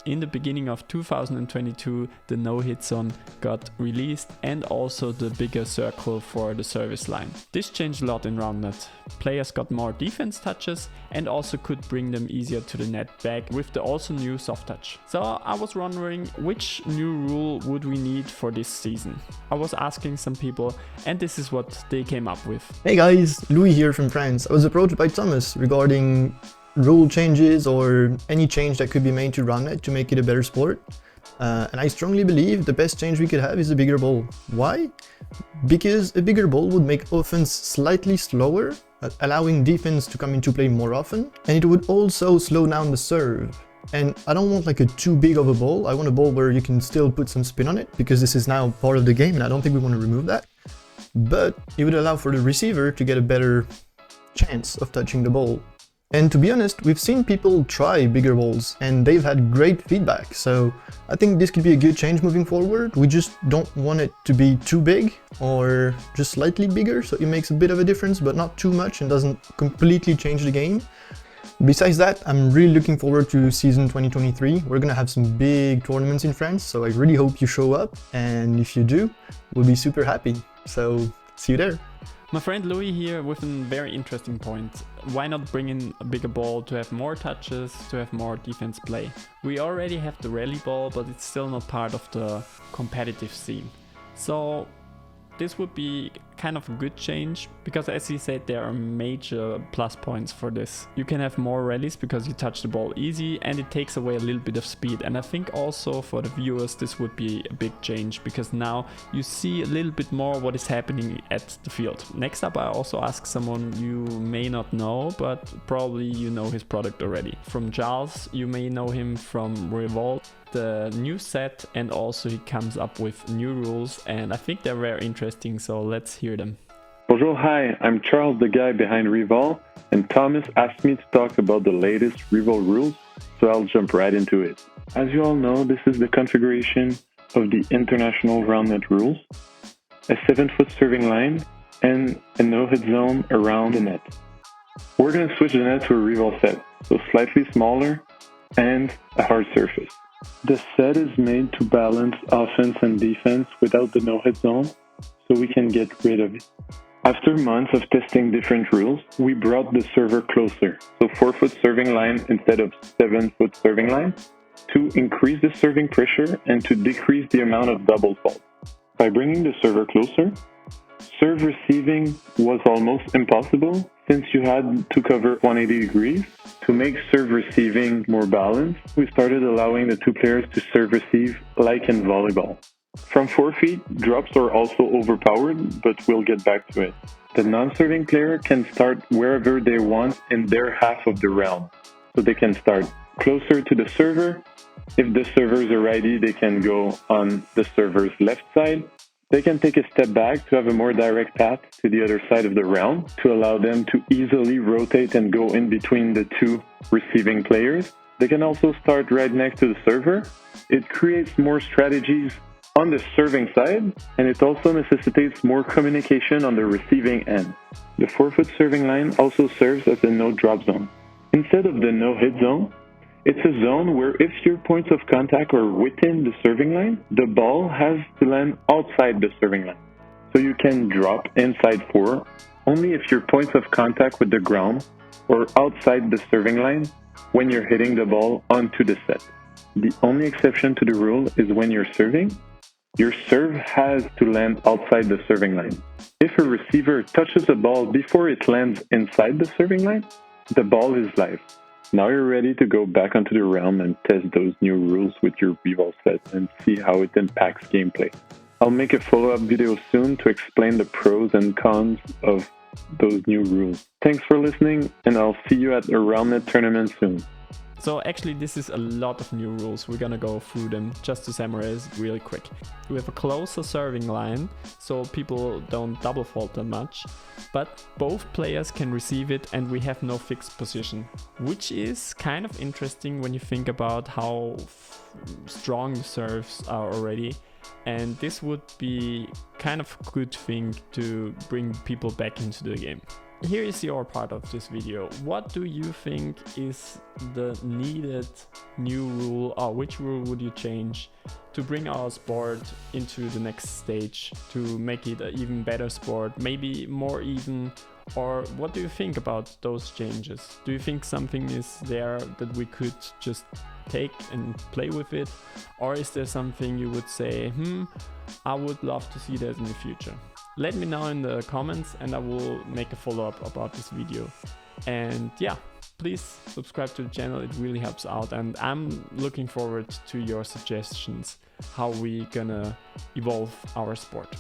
in the beginning of 2022, the no-hit zone got released and also the bigger circle for the service line. This changed a lot in Roundnet. Players got more defense touches and also could bring them easier to the net back with the also new soft touch. So I was wondering which new rule would we need for this season. I was asking some people and this is what they came up with. Hey guys, Louis here from France. I was approached by Thomas regarding rule changes or any change that could be made to Roundnet to make it a better sport. And I strongly believe the best change we could have is a bigger ball. Why? Because a bigger ball would make offense slightly slower, allowing defense to come into play more often, and it would also slow down the serve. And I don't want like a too big of a ball. I want a ball where you can still put some spin on it, because this is now part of the game and I don't think we want to remove that. But it would allow for the receiver to get a better chance of touching the ball. And to be honest, we've seen people try bigger balls and they've had great feedback, so I think this could be a good change moving forward. We just don't want it to be too big or just slightly bigger, so it makes a bit of a difference but not too much and doesn't completely change the game. Besides that, I'm really looking forward to season 2023. We're gonna have some big tournaments in France, so I really hope you show up, and if you do, we'll be super happy. So see you there. My friend Louis here with a very interesting point. Why not bring in a bigger ball to have more touches, to have more defense play? We already have the rally ball, but it's still not part of the competitive scene. So this would be kind of a good change, because as he said, there are major plus points for this. You can have more rallies because you touch the ball easy and it takes away a little bit of speed. And I think also for the viewers this would be a big change, because now you see a little bit more what is happening at the field. Next up, I also ask someone you may not know, but probably you know his product already. From Charles, you may know him from Revol, the new set, and also he comes up with new rules and I think they're very interesting, so let's hear them. Bonjour, hi, I'm Charles, the guy behind Revol, and Thomas asked me to talk about the latest Revol rules, so I'll jump right into it. As you all know, this is the configuration of the international Roundnet rules, a 7-foot serving line, and a no-hit zone around the net. We're going to switch the net to a Revol set, so slightly smaller and a hard surface. The set is made to balance offense and defense without the no-hit zone, so we can get rid of it. After months of testing different rules, we brought the server closer, so 4-foot serving line instead of 7-foot serving line, to increase the serving pressure and to decrease the amount of double fault. By bringing the server closer, serve receiving was almost impossible, since you had to cover 180 degrees. To make serve receiving more balanced, we started allowing the two players to serve receive like in volleyball. From 4 feet, drops are also overpowered, but we'll get back to it. The non-serving player can start wherever they want in their half of the round. So they can start closer to the server. If the server's a righty, they can go on the server's left side. They can take a step back to have a more direct path to the other side of the round to allow them to easily rotate and go in between the two receiving players. They can also start right next to the server. It creates more strategies on the serving side, and it also necessitates more communication on the receiving end. The 4-foot serving line also serves as a no-drop zone. Instead of the no-hit zone, it's a zone where if your points of contact are within the serving line, the ball has to land outside the serving line. So you can drop inside 4 only if your points of contact with the ground or outside the serving line when you're hitting the ball onto the set. The only exception to the rule is when you're serving, your serve has to land outside the serving line. If a receiver touches the ball before it lands inside the serving line, the ball is live. Now you're ready to go back onto the realm and test those new rules with your Revol set and see how it impacts gameplay. I'll make a follow-up video soon to explain the pros and cons of those new rules. Thanks for listening, and I'll see you at a Roundnet tournament soon. So actually this is a lot of new rules. We're gonna go through them just to summarize really quick. We have a closer serving line, so people don't double fault that much, but both players can receive it and we have no fixed position, which is kind of interesting when you think about how strong the serves are already. And this would be kind of a good thing to bring people back into the game. here is your part of this video. What do you think is the needed new rule, or which rule would you change to bring our sport into the next stage, to make it an even better sport, maybe more even? Or what do you think about those changes? Do you think something is there that we could just take and play with it? Or is there something you would say, I would love to see that in the future? Let me know in the comments and I will make a follow-up about this video. And yeah, please subscribe to the channel, it really helps out, and I'm looking forward to your suggestions how we gonna evolve our sport.